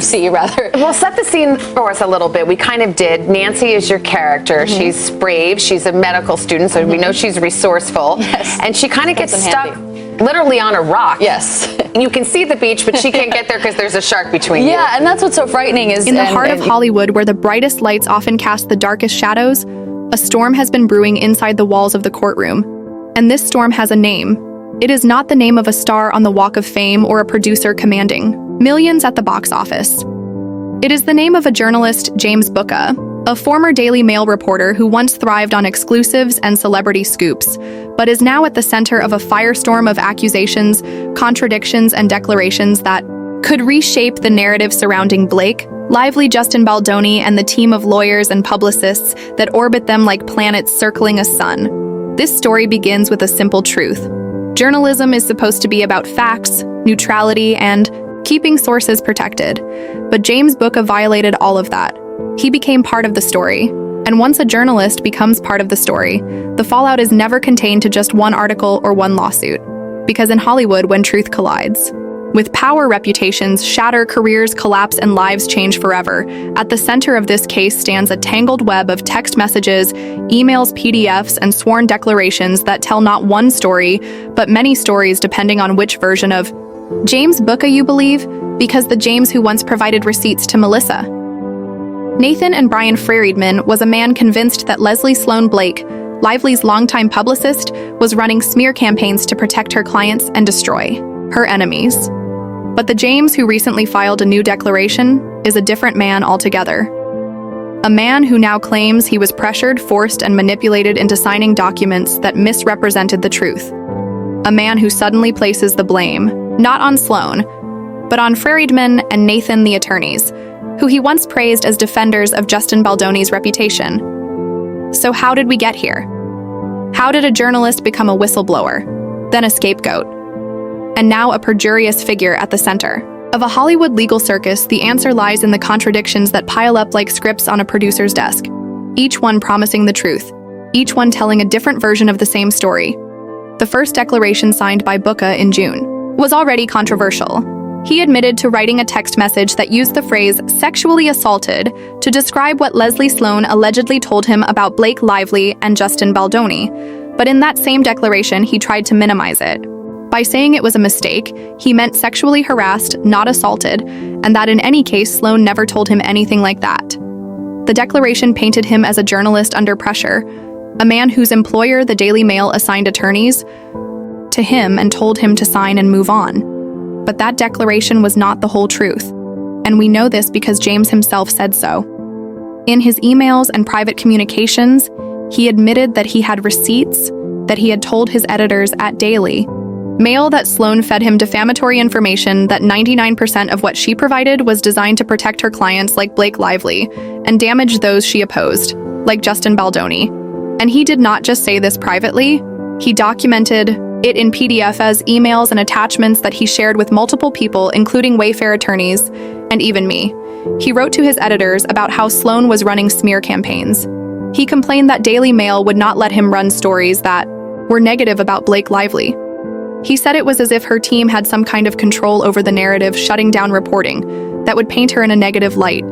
see, rather. Well, set the scene for us a little bit. We kind of did. Nancy is your character. She's brave. She's a medical student, so we know she's resourceful. Yes. And she kind of gets stuck handy. literally on a rock. Yes. You can see the beach, but she can't get there because there's a shark between you. Yeah, and that's what's so frightening is... In the heart of Hollywood, where the brightest lights often cast the darkest shadows, a storm has been brewing inside the walls of the courtroom. And this storm has a name. It is not the name of a star on the Walk of Fame or a producer commanding millions at the box office. It is the name of a journalist, James Booker, a former Daily Mail reporter who once thrived on exclusives and celebrity scoops, but is now at the center of a firestorm of accusations, contradictions, and declarations that could reshape the narrative surrounding Blake, Lively, Justin Baldoni, and the team of lawyers and publicists that orbit them like planets circling a sun. This story begins with a simple truth. Journalism is supposed to be about facts, neutrality, and keeping sources protected. But James Booker violated all of that. He became part of the story. And once a journalist becomes part of the story, the fallout is never contained to just one article or one lawsuit. Because in Hollywood, when truth collides, with power, reputations shatter, careers collapse, and lives change forever. At the center of this case stands a tangled web of text messages, emails, PDFs, and sworn declarations that tell not one story, but many stories depending on which version of James Booker you believe, because the James who once provided receipts to Melissa. Nathan and Brian Friedman was a man convinced that Leslie Sloan Blake, Lively's longtime publicist, was running smear campaigns to protect her clients and destroy her enemies. But the James who recently filed a new declaration is a different man altogether. A man who now claims he was pressured, forced, and manipulated into signing documents that misrepresented the truth. A man who suddenly places the blame, not on Sloan, but on Friedman and Nathan, the attorneys, who he once praised as defenders of Justin Baldoni's reputation. So how did we get here? How did a journalist become a whistleblower, then a scapegoat, and now a perjurious figure at the center of a Hollywood legal circus? The answer lies in the contradictions that pile up like scripts on a producer's desk, each one promising the truth, each one telling a different version of the same story. The first declaration, signed by Booker in June, was already controversial. He admitted to writing a text message that used the phrase "sexually assaulted" to describe what Leslie Sloan allegedly told him about Blake Lively and Justin Baldoni. But in that same declaration, he tried to minimize it. By saying it was a mistake, he meant sexually harassed, not assaulted, and that in any case, Sloan never told him anything like that. The declaration painted him as a journalist under pressure, a man whose employer, the Daily Mail, assigned attorneys to him and told him to sign and move on. But that declaration was not the whole truth, and we know this because James himself said so. In his emails and private communications, he admitted that he had receipts, that he had told his editors at Daily Mail that Sloan fed him defamatory information, that 99% of what she provided was designed to protect her clients like Blake Lively and damage those she opposed, like Justin Baldoni. And he did not just say this privately, he documented it in PDF as emails and attachments that he shared with multiple people, including Wayfair attorneys and even me. He wrote to his editors about how Sloan was running smear campaigns. He complained that Daily Mail would not let him run stories that were negative about Blake Lively. He said it was as if her team had some kind of control over the narrative, shutting down reporting that would paint her in a negative light.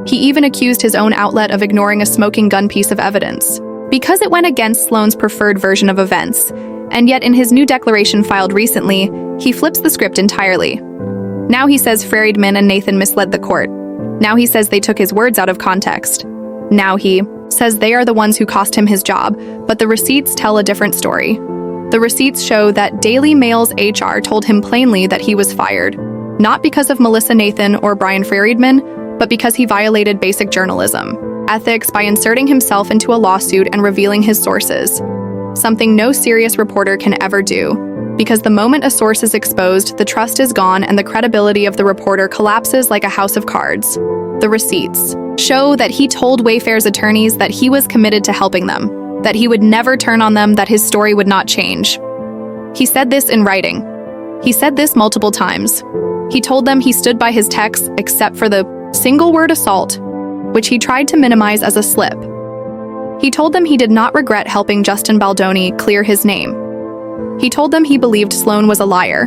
He even accused his own outlet of ignoring a smoking gun piece of evidence, because it went against Sloan's preferred version of events. And yet in his new declaration filed recently, he flips the script entirely. Now he says Friedman and Nathan misled the court. Now he says they took his words out of context. Now he says they are the ones who cost him his job, but the receipts tell a different story. The receipts show that Daily Mail's HR told him plainly that he was fired, not because of Melissa Nathan or Brian Friedman, but because he violated basic journalism ethics by inserting himself into a lawsuit and revealing his sources, something no serious reporter can ever do, because the moment a source is exposed, the trust is gone and the credibility of the reporter collapses like a house of cards. The receipts show that he told Wayfair's attorneys that he was committed to helping them, that he would never turn on them, that his story would not change. He said this in writing. He said this multiple times. He told them he stood by his texts except for the single word assault, which he tried to minimize as a slip. He told them he did not regret helping Justin Baldoni clear his name. He told them he believed Sloan was a liar,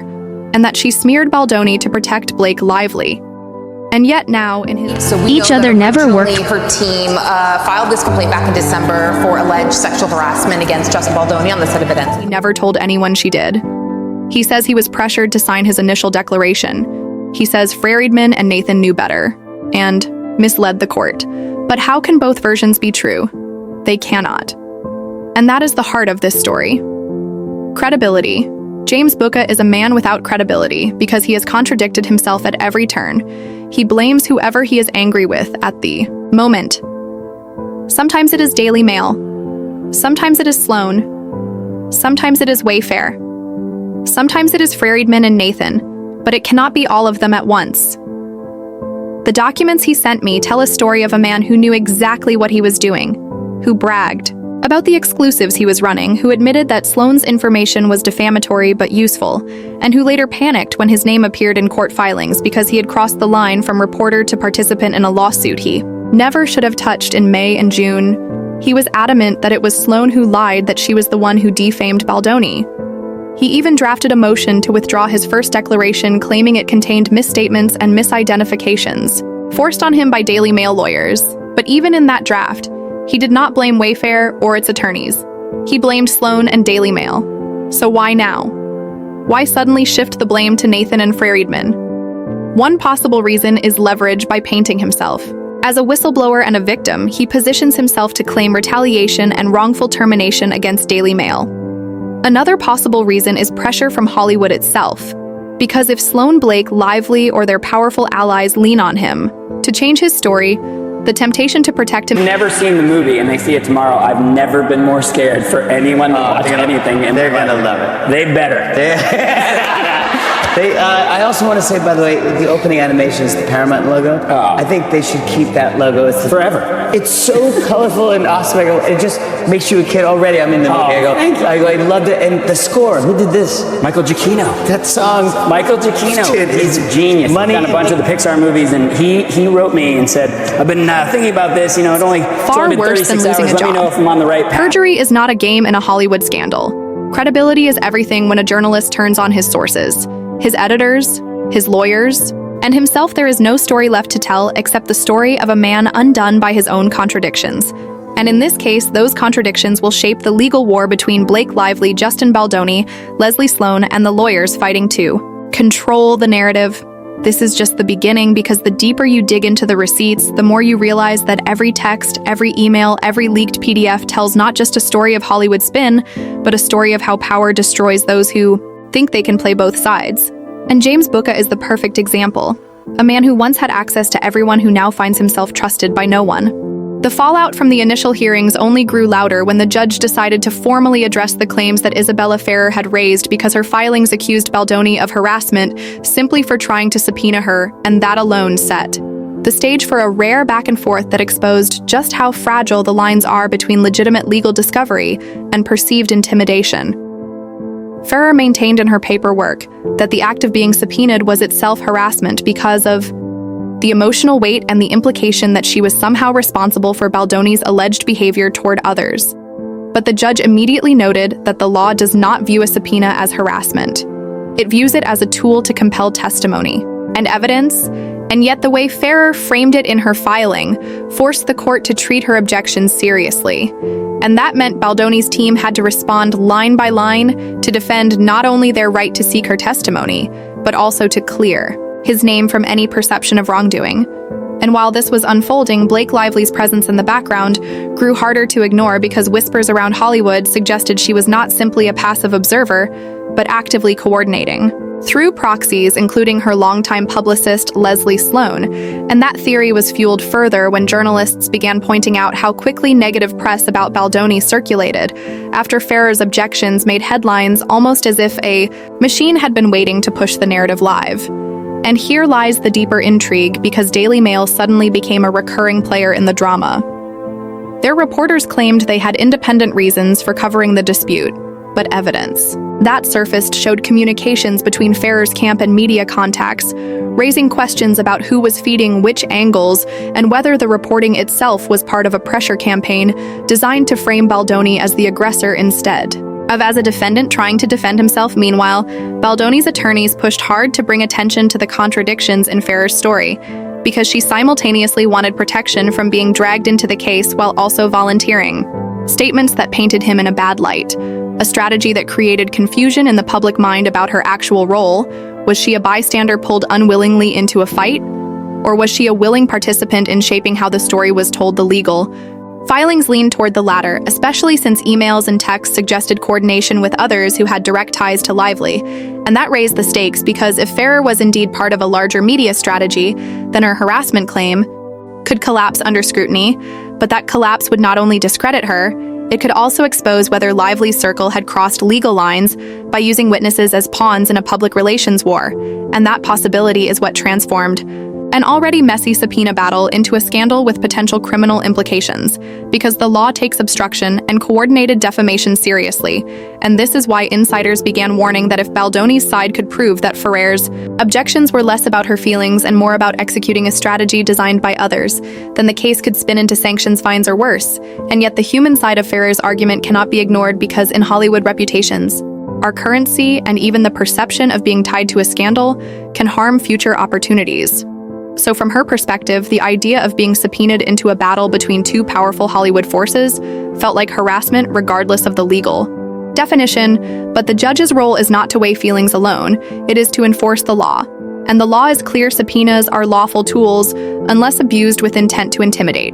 and that she smeared Baldoni to protect Blake Lively. And yet now, in his So each other never worked. Her team filed this complaint back in December for alleged sexual harassment against Justin Baldoni on the set of It. he never told anyone she did. He says he was pressured to sign his initial declaration. He says Friedman and Nathan knew better and misled the court. But how can both versions be true? They cannot. And that is the heart of this story. Credibility. James Bucca is a man without credibility because he has contradicted himself at every turn. He blames whoever he is angry with at the moment. Sometimes it is Daily Mail. Sometimes it is Sloan. Sometimes it is Wayfair. Sometimes it is Friedman and Nathan, but it cannot be all of them at once. The documents he sent me tell a story of a man who knew exactly what he was doing, who bragged about the exclusives he was running, who admitted that Sloan's information was defamatory but useful, and who later panicked when his name appeared in court filings because he had crossed the line from reporter to participant in a lawsuit he never should have touched in May and June. He was adamant that it was Sloan who lied, that she was the one who defamed Baldoni. He even drafted a motion to withdraw his first declaration, claiming it contained misstatements and misidentifications, forced on him by Daily Mail lawyers. But even in that draft, he did not blame Wayfair or its attorneys. He blamed Sloan and Daily Mail. So why now? Why suddenly shift the blame to Nathan and Friedman? One possible reason is leverage by painting himself. As a whistleblower and a victim, he positions himself to claim retaliation and wrongful termination against Daily Mail. Another possible reason is pressure from Hollywood itself. Because if Sloan Blake, Lively, or their powerful allies lean on him to change his story, the temptation to protect him. Never seen the movie and they see it tomorrow. I've never been more scared for anyone to watch anything. And they're gonna love it. They better. I also want to say, by the way, the opening animation is the Paramount logo. Oh. I think they should keep that logo. It's Forever. It's so colorful and awesome. It just makes you a kid already. I'm in the movie. Thank you. I loved it. And the score, who did this? Michael Giacchino. That song. Michael Giacchino. Dude, He's a genius. Money. He's done a bunch of the Pixar movies, and he wrote me and said, I've been thinking about this. You know, it's only been Worse than 36 losing hours. a Let me know job. if I'm on the right path. Perjury is not a game in a Hollywood scandal. Credibility is everything when a journalist turns on his sources, his editors, his lawyers, and himself. There is no story left to tell except the story of a man undone by his own contradictions. And in this case, those contradictions will shape the legal war between Blake Lively, Justin Baldoni, Leslie Sloan, and the lawyers fighting to control the narrative. This is just the beginning, because the deeper you dig into the receipts, the more you realize that every text, every email, every leaked PDF tells not just a story of Hollywood spin, but a story of how power destroys those who think they can play both sides. And James Bucca is the perfect example. A man who once had access to everyone who now finds himself trusted by no one. The fallout from the initial hearings only grew louder when the judge decided to formally address the claims that Isabella Ferrer had raised because her filings accused Baldoni of harassment simply for trying to subpoena her, and that alone set the stage for a rare back and forth that exposed just how fragile the lines are between legitimate legal discovery and perceived intimidation. Ferrer maintained in her paperwork that the act of being subpoenaed was itself harassment because of the emotional weight and the implication that she was somehow responsible for Baldoni's alleged behavior toward others. But the judge immediately noted that the law does not view a subpoena as harassment. It views it as a tool to compel testimony and evidence, and yet the way Ferrer framed it in her filing forced the court to treat her objections seriously. And that meant Baldoni's team had to respond line by line to defend not only their right to seek her testimony, but also to clear his name from any perception of wrongdoing. And while this was unfolding, Blake Lively's presence in the background grew harder to ignore because whispers around Hollywood suggested she was not simply a passive observer, but actively coordinating through proxies, including her longtime publicist, Leslie Sloan. And that theory was fueled further when journalists began pointing out how quickly negative press about Baldoni circulated after Ferrer's objections made headlines, almost as if a machine had been waiting to push the narrative live. And here lies the deeper intrigue, because Daily Mail suddenly became a recurring player in the drama. Their reporters claimed they had independent reasons for covering the dispute, but evidence that surfaced showed communications between Ferrer's camp and media contacts, raising questions about who was feeding which angles and whether the reporting itself was part of a pressure campaign designed to frame Baldoni as the aggressor instead of as a defendant trying to defend himself. Meanwhile, Baldoni's attorneys pushed hard to bring attention to the contradictions in Ferrer's story, because she simultaneously wanted protection from being dragged into the case while also volunteering. Statements that painted him in a bad light, a strategy that created confusion in the public mind about her actual role. Was she a bystander pulled unwillingly into a fight? Or was she a willing participant in shaping how the story was told? The legal filings leaned toward the latter, especially since emails and texts suggested coordination with others who had direct ties to Lively. And that raised the stakes because if Ferrer was indeed part of a larger media strategy, then her harassment claim could collapse under scrutiny, but that collapse would not only discredit her, it could also expose whether Lively's circle had crossed legal lines by using witnesses as pawns in a public relations war. And that possibility is what transformed an already messy subpoena battle into a scandal with potential criminal implications, because the law takes obstruction and coordinated defamation seriously, and this is why insiders began warning that if Baldoni's side could prove that Ferrer's objections were less about her feelings and more about executing a strategy designed by others, then the case could spin into sanctions, fines, or worse. And yet the human side of Ferrer's argument cannot be ignored because in Hollywood, reputations, our currency, and even the perception of being tied to a scandal can harm future opportunities. So from her perspective, the idea of being subpoenaed into a battle between two powerful Hollywood forces felt like harassment regardless of the legal definition, but the judge's role is not to weigh feelings alone, it is to enforce the law. And the law is clear: subpoenas are lawful tools unless abused with intent to intimidate.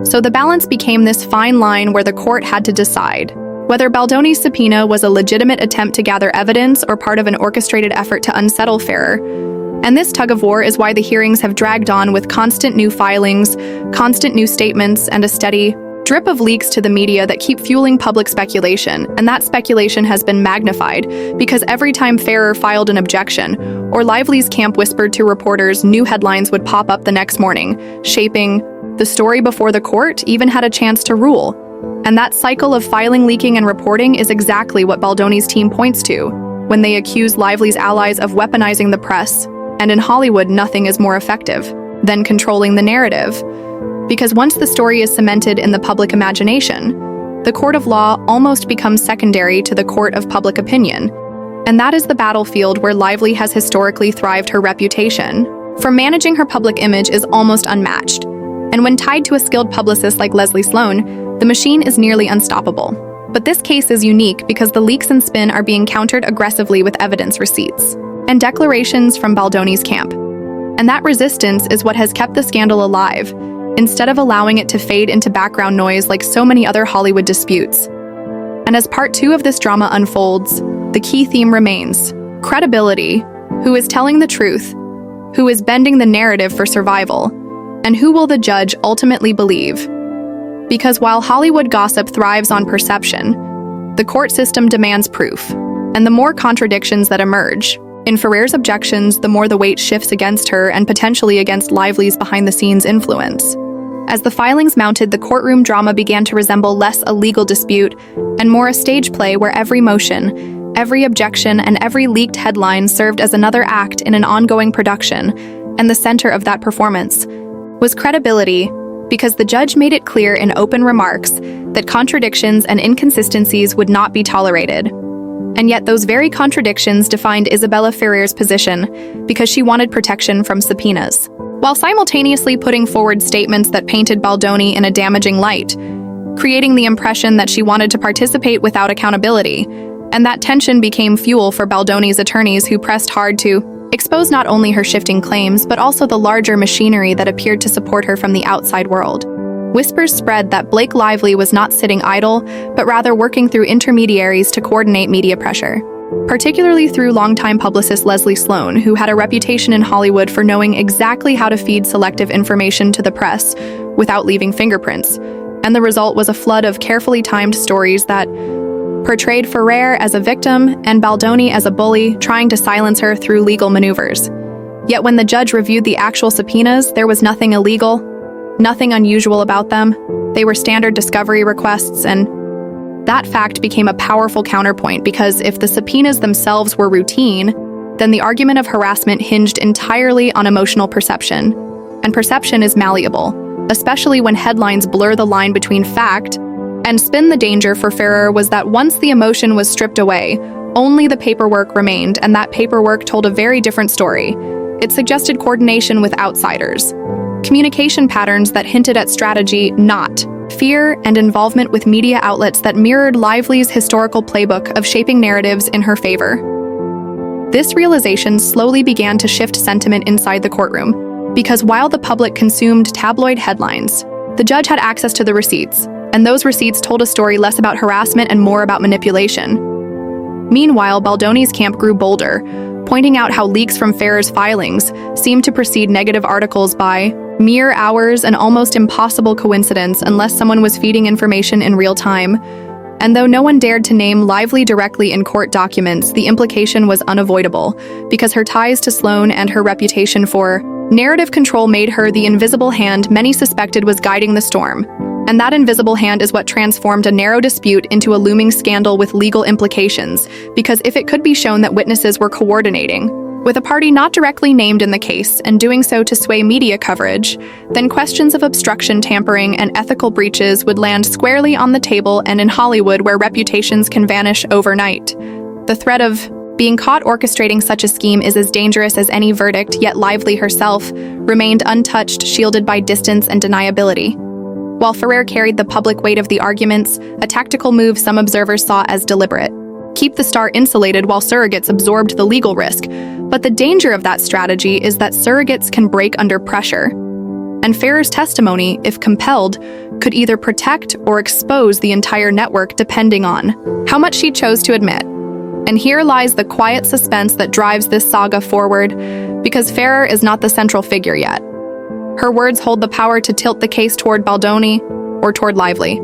So the balance became this fine line where the court had to decide whether Baldoni's subpoena was a legitimate attempt to gather evidence or part of an orchestrated effort to unsettle Ferrer. And this tug-of-war is why the hearings have dragged on with constant new filings, constant new statements, and a steady drip of leaks to the media that keep fueling public speculation. And that speculation has been magnified because every time Ferrer filed an objection or Lively's camp whispered to reporters, new headlines would pop up the next morning, shaping the story before the court even had a chance to rule. And that cycle of filing, leaking, and reporting is exactly what Baldoni's team points to when they accuse Lively's allies of weaponizing the press. And in Hollywood, nothing is more effective than controlling the narrative. Because once the story is cemented in the public imagination, the court of law almost becomes secondary to the court of public opinion. And that is the battlefield where Lively has historically thrived. Her reputation for managing her public image is almost unmatched. And when tied to a skilled publicist like Leslie Sloan, the machine is nearly unstoppable. But this case is unique because the leaks and spin are being countered aggressively with evidence, receipts, and declarations from Baldoni's camp. And that resistance is what has kept the scandal alive, instead of allowing it to fade into background noise like so many other Hollywood disputes. And as part 2 of this drama unfolds, the key theme remains: credibility. Who is telling the truth? Who is bending the narrative for survival? And who will the judge ultimately believe? Because while Hollywood gossip thrives on perception, the court system demands proof. And the more contradictions that emerge in Ferrer's objections, the more the weight shifts against her and potentially against Lively's behind-the-scenes influence. As the filings mounted, the courtroom drama began to resemble less a legal dispute and more a stage play where every motion, every objection, and every leaked headline served as another act in an ongoing production. And the center of that performance was credibility, because the judge made it clear in open remarks that contradictions and inconsistencies would not be tolerated. And yet those very contradictions defined Isabella Ferrer's position because she wanted protection from subpoenas, while simultaneously putting forward statements that painted Baldoni in a damaging light, creating the impression that she wanted to participate without accountability. And that tension became fuel for Baldoni's attorneys, who pressed hard to expose not only her shifting claims, but also the larger machinery that appeared to support her from the outside world. Whispers spread that Blake Lively was not sitting idle, but rather working through intermediaries to coordinate media pressure, particularly through longtime publicist Leslie Sloan, who had a reputation in Hollywood for knowing exactly how to feed selective information to the press without leaving fingerprints. And the result was a flood of carefully timed stories that portrayed Ferrer as a victim and Baldoni as a bully, trying to silence her through legal maneuvers. Yet when the judge reviewed the actual subpoenas, there was nothing illegal, nothing unusual about them. They were standard discovery requests, and that fact became a powerful counterpoint, because if the subpoenas themselves were routine, then the argument of harassment hinged entirely on emotional perception. And perception is malleable, especially when headlines blur the line between fact and spin. The danger for Ferrer was that once the emotion was stripped away, only the paperwork remained, and that paperwork told a very different story. It suggested coordination with outsiders, communication patterns that hinted at strategy, not fear, and involvement with media outlets that mirrored Lively's historical playbook of shaping narratives in her favor. This realization slowly began to shift sentiment inside the courtroom, because while the public consumed tabloid headlines, the judge had access to the receipts, and those receipts told a story less about harassment and more about manipulation. Meanwhile, Baldoni's camp grew bolder, pointing out how leaks from Farrer's filings seemed to precede negative articles by mere hours, an almost impossible coincidence unless someone was feeding information in real time. And though no one dared to name Lively directly in court documents, the implication was unavoidable, because her ties to Sloan and her reputation for narrative control made her the invisible hand many suspected was guiding the storm. And that invisible hand is what transformed a narrow dispute into a looming scandal with legal implications, because if it could be shown that witnesses were coordinating with a party not directly named in the case and doing so to sway media coverage, then questions of obstruction, tampering, and ethical breaches would land squarely on the table, and in Hollywood, where reputations can vanish overnight. The threat of being caught orchestrating such a scheme is as dangerous as any verdict, yet Lively herself remained untouched, shielded by distance and deniability. While Farrer carried the public weight of the arguments, a tactical move some observers saw as deliberate. Keep the star insulated while surrogates absorbed the legal risk. But the danger of that strategy is that surrogates can break under pressure. And Farrer's testimony, if compelled, could either protect or expose the entire network depending on how much she chose to admit. And here lies the quiet suspense that drives this saga forward, because Farrer is not the central figure yet. Her words hold the power to tilt the case toward Baldoni or toward Lively.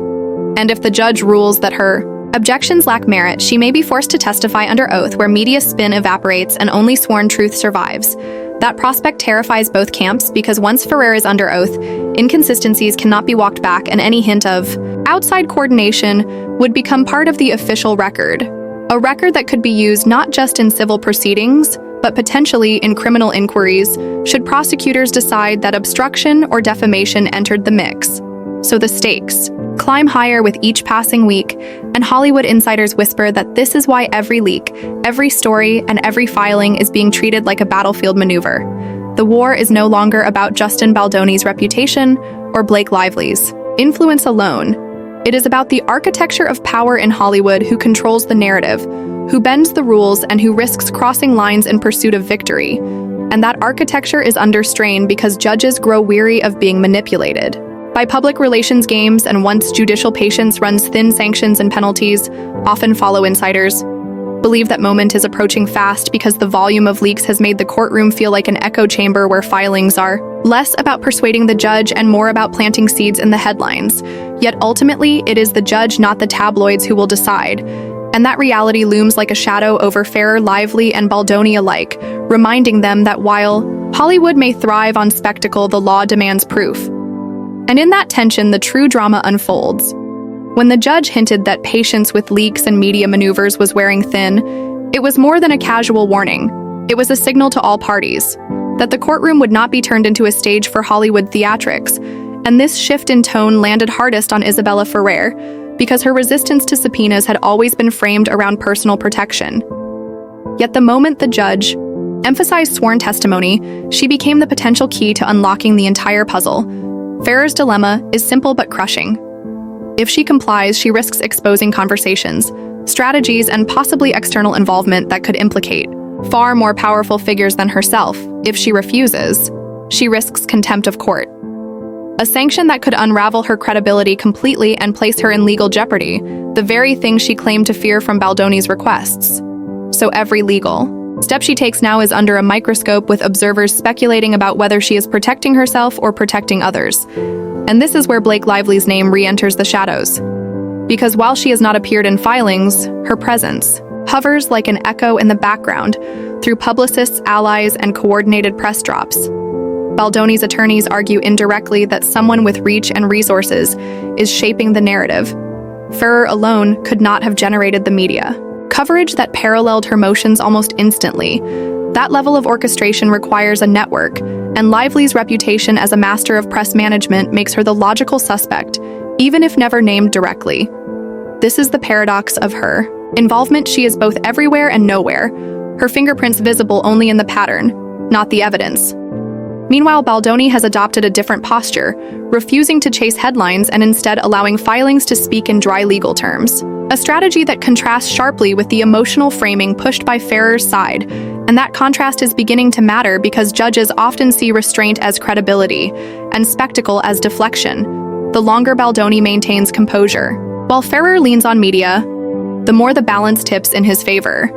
And if the judge rules that her objections lack merit, she may be forced to testify under oath, where media spin evaporates and only sworn truth survives. That prospect terrifies both camps, because once Farrer is under oath, inconsistencies cannot be walked back, and any hint of outside coordination would become part of the official record. A record that could be used not just in civil proceedings, but potentially in criminal inquiries, should prosecutors decide that obstruction or defamation entered the mix. So the stakes climb higher with each passing week, and Hollywood insiders whisper that this is why every leak, every story, and every filing is being treated like a battlefield maneuver. The war is no longer about Justin Baldoni's reputation or Blake Lively's influence alone. It is about the architecture of power in Hollywood, who controls the narrative, who bends the rules, and who risks crossing lines in pursuit of victory. And that architecture is under strain because judges grow weary of being manipulated by public relations games, and once judicial patience runs thin, sanctions and penalties often follow. Insiders believe that moment is approaching fast, because the volume of leaks has made the courtroom feel like an echo chamber where filings are less about persuading the judge and more about planting seeds in the headlines. Yet ultimately, it is the judge, not the tabloids, who will decide. And that reality looms like a shadow over Farrer, Lively, and Baldoni alike, reminding them that while Hollywood may thrive on spectacle, the law demands proof. And in that tension, the true drama unfolds. When the judge hinted that patience with leaks and media maneuvers was wearing thin, it was more than a casual warning. It was a signal to all parties that the courtroom would not be turned into a stage for Hollywood theatrics. And this shift in tone landed hardest on Isabella Ferrer, because her resistance to subpoenas had always been framed around personal protection. Yet the moment the judge emphasized sworn testimony, she became the potential key to unlocking the entire puzzle. Farrer's dilemma is simple but crushing. If she complies, she risks exposing conversations, strategies, and possibly external involvement that could implicate far more powerful figures than herself. If she refuses, she risks contempt of court, a sanction that could unravel her credibility completely and place her in legal jeopardy, the very thing she claimed to fear from Baldoni's requests. So every legal step she takes now is under a microscope, with observers speculating about whether she is protecting herself or protecting others. And this is where Blake Lively's name re-enters the shadows. Because while she has not appeared in filings, her presence hovers like an echo in the background through publicists, allies, and coordinated press drops. Baldoni's attorneys argue indirectly that someone with reach and resources is shaping the narrative. Farrer alone could not have generated the media coverage that paralleled her motions almost instantly. That level of orchestration requires a network, and Lively's reputation as a master of press management makes her the logical suspect, even if never named directly. This is the paradox of her involvement. She is both everywhere and nowhere, her fingerprints visible only in the pattern. not the evidence. Meanwhile, Baldoni has adopted a different posture, refusing to chase headlines and instead allowing filings to speak in dry legal terms. A strategy that contrasts sharply with the emotional framing pushed by Farrer's side, and that contrast is beginning to matter because judges often see restraint as credibility and spectacle as deflection, the longer Baldoni maintains composure. While Farrer leans on media, the more the balance tips in his favor.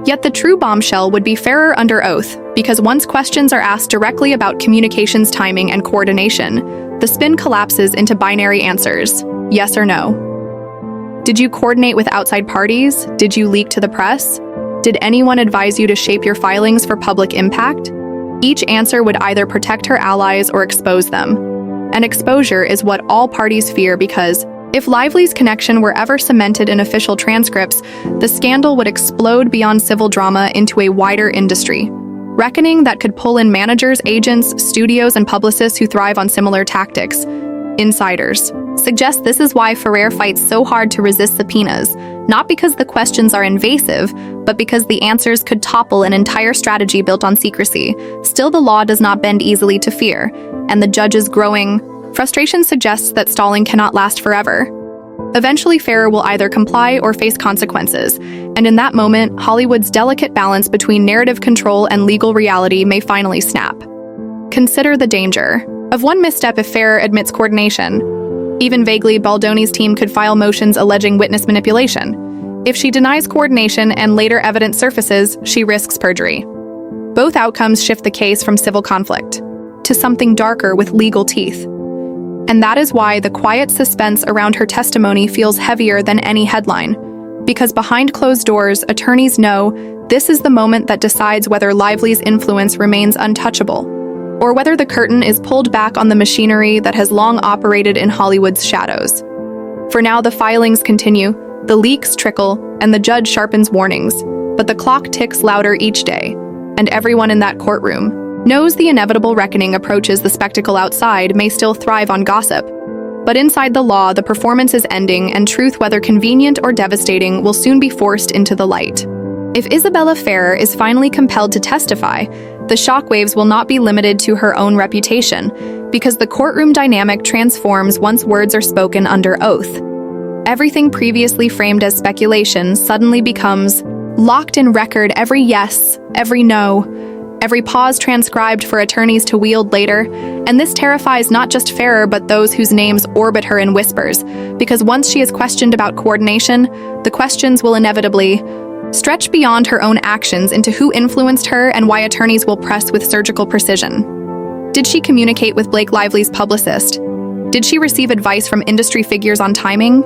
Yet the true bombshell would be Farrer under oath, because once questions are asked directly about communications timing and coordination, the spin collapses into binary answers, yes or no. Did you coordinate with outside parties? Did you leak to the press? Did anyone advise you to shape your filings for public impact? Each answer would either protect her allies or expose them. And exposure is what all parties fear because if Lively's connection were ever cemented in official transcripts, the scandal would explode beyond civil drama into a wider industry. Reckoning that could pull in managers, agents, studios, and publicists who thrive on similar tactics. Insiders suggest this is why Farrer fights so hard to resist subpoenas, not because the questions are invasive, but because the answers could topple an entire strategy built on secrecy. Still, the law does not bend easily to fear, and the judge's growing frustration suggests that stalling cannot last forever. Eventually, Farrer will either comply or face consequences, and in that moment, Hollywood's delicate balance between narrative control and legal reality may finally snap. Consider the danger of one misstep if Farrer admits coordination. Even vaguely, Baldoni's team could file motions alleging witness manipulation. If she denies coordination and later evidence surfaces, she risks perjury. Both outcomes shift the case from civil conflict to something darker with legal teeth. And that is why the quiet suspense around her testimony feels heavier than any headline. Because behind closed doors, attorneys know this is the moment that decides whether Lively's influence remains untouchable, or whether the curtain is pulled back on the machinery that has long operated in Hollywood's shadows. For now, the filings continue, the leaks trickle, and the judge sharpens warnings, but the clock ticks louder each day, and everyone in that courtroom knows the inevitable reckoning approaches. The spectacle outside may still thrive on gossip, but inside the law, the performance is ending, and truth, whether convenient or devastating, will soon be forced into the light. If Isabella Farrer is finally compelled to testify, the shockwaves will not be limited to her own reputation, because the courtroom dynamic transforms once words are spoken under oath. Everything previously framed as speculation suddenly becomes locked in record, every yes, every no, every pause transcribed for attorneys to wield later, and this terrifies not just Farrer but those whose names orbit her in whispers, because once she is questioned about coordination, the questions will inevitably stretch beyond her own actions into who influenced her and why attorneys will press with surgical precision. Did she communicate with Blake Lively's publicist? Did she receive advice from industry figures on timing?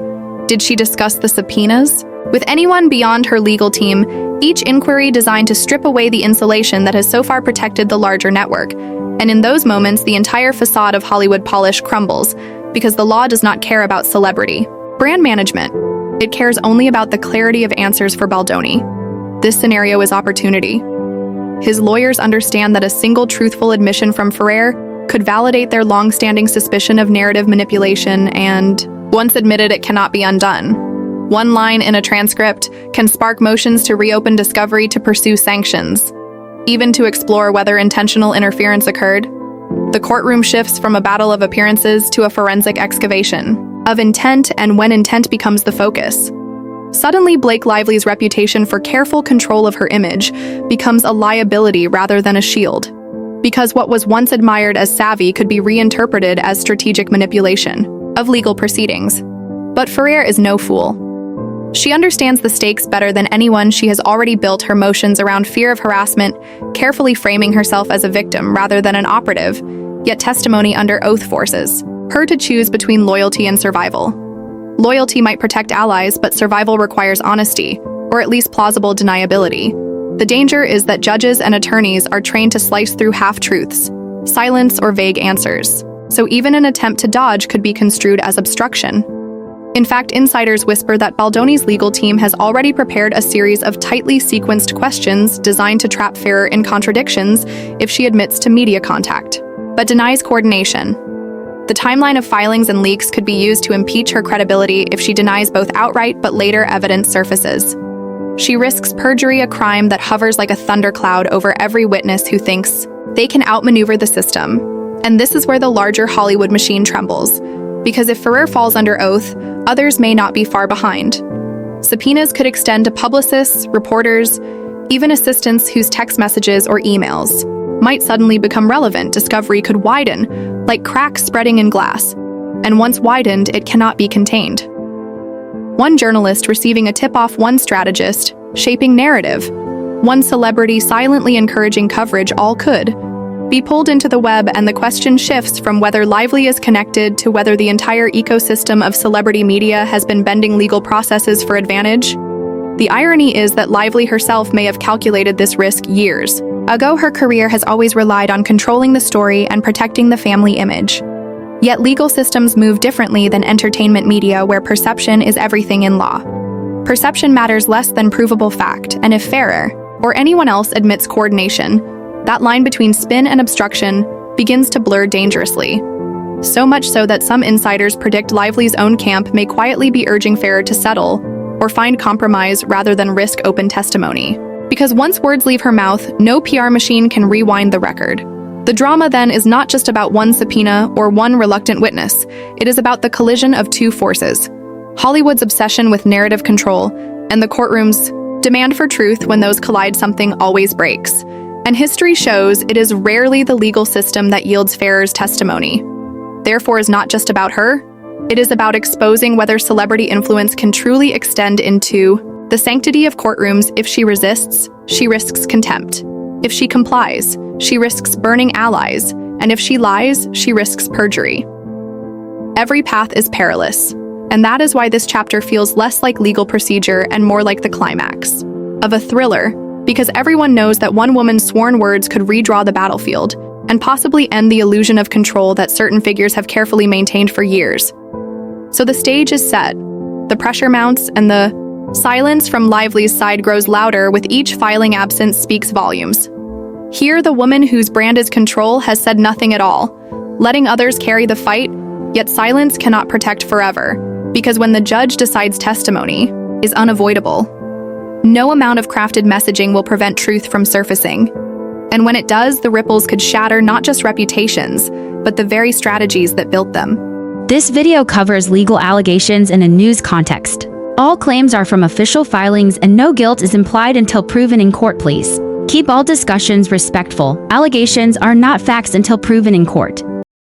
Did she discuss the subpoenas with anyone beyond her legal team? Each inquiry designed to strip away the insulation that has so far protected the larger network. And in those moments, the entire facade of Hollywood polish crumbles, because the law does not care about celebrity. Brand management. It cares only about the clarity of answers for Baldoni. This scenario is opportunity. His lawyers understand that a single truthful admission from Farrer could validate their long-standing suspicion of narrative manipulation, and once admitted, it cannot be undone. One line in a transcript can spark motions to reopen discovery, to pursue sanctions, even to explore whether intentional interference occurred. The courtroom shifts from a battle of appearances to a forensic excavation of intent, and when intent becomes the focus, suddenly Blake Lively's reputation for careful control of her image becomes a liability rather than a shield. Because what was once admired as savvy could be reinterpreted as strategic manipulation of legal proceedings. But Farrer is no fool. She understands the stakes better than anyone. She has already built her motions around fear of harassment, carefully framing herself as a victim rather than an operative, yet testimony under oath forces her to choose between loyalty and survival. Loyalty might protect allies, but survival requires honesty, or at least plausible deniability. The danger is that judges and attorneys are trained to slice through half-truths, silence, or vague answers. So even an attempt to dodge could be construed as obstruction. In fact, insiders whisper that Baldoni's legal team has already prepared a series of tightly sequenced questions designed to trap Farrer in contradictions if she admits to media contact, but denies coordination. The timeline of filings and leaks could be used to impeach her credibility if she denies both outright but later evidence surfaces. She risks perjury, a crime that hovers like a thundercloud over every witness who thinks They can outmaneuver the system. And this is where the larger Hollywood machine trembles. Because if Ferrer falls under oath, others may not be far behind. Subpoenas could extend to publicists, reporters, even assistants whose text messages or emails might suddenly become relevant. Discovery could widen, like cracks spreading in glass. And once widened, it cannot be contained. One journalist receiving a tip-off, one strategist shaping narrative, one celebrity silently encouraging coverage, all could be pulled into the web, and the question shifts from whether Lively is connected to whether the entire ecosystem of celebrity media has been bending legal processes for advantage. The irony is that Lively herself may have calculated this risk years ago. Her career has always relied on controlling the story and protecting the family image. Yet legal systems move differently than entertainment media, where perception is everything in law. Perception matters less than provable fact, and if Ferrer or anyone else admits coordination, that line between spin and obstruction begins to blur dangerously. So much so that some insiders predict Lively's own camp may quietly be urging Ferrer to settle or find compromise rather than risk open testimony. Because once words leave her mouth, no PR machine can rewind the record. The drama then is not just about one subpoena or one reluctant witness. It is about the collision of two forces: Hollywood's obsession with narrative control and the courtroom's demand for truth. When those collide, something always breaks. And history shows it is rarely the legal system that yields Ferrer's testimony. Therefore, is not just about her. It is about exposing whether celebrity influence can truly extend into the sanctity of courtrooms. If she resists, she risks contempt. If she complies, she risks burning allies. And if she lies, she risks perjury. Every path is perilous. And that is why this chapter feels less like legal procedure and more like the climax of a thriller, because everyone knows that one woman's sworn words could redraw the battlefield and possibly end the illusion of control that certain figures have carefully maintained for years. So the stage is set, the pressure mounts, and the silence from Lively's side grows louder with each filing. Absence speaks volumes. Here, the woman whose brand is control has said nothing at all, letting others carry the fight, yet silence cannot protect forever, because when the judge decides testimony is unavoidable, no amount of crafted messaging will prevent truth from surfacing. And when it does, the ripples could shatter not just reputations, but the very strategies that built them. This video covers legal allegations in a news context. All claims are from official filings and no guilt is implied until proven in court. Please keep all discussions respectful. Allegations are not facts until proven in court.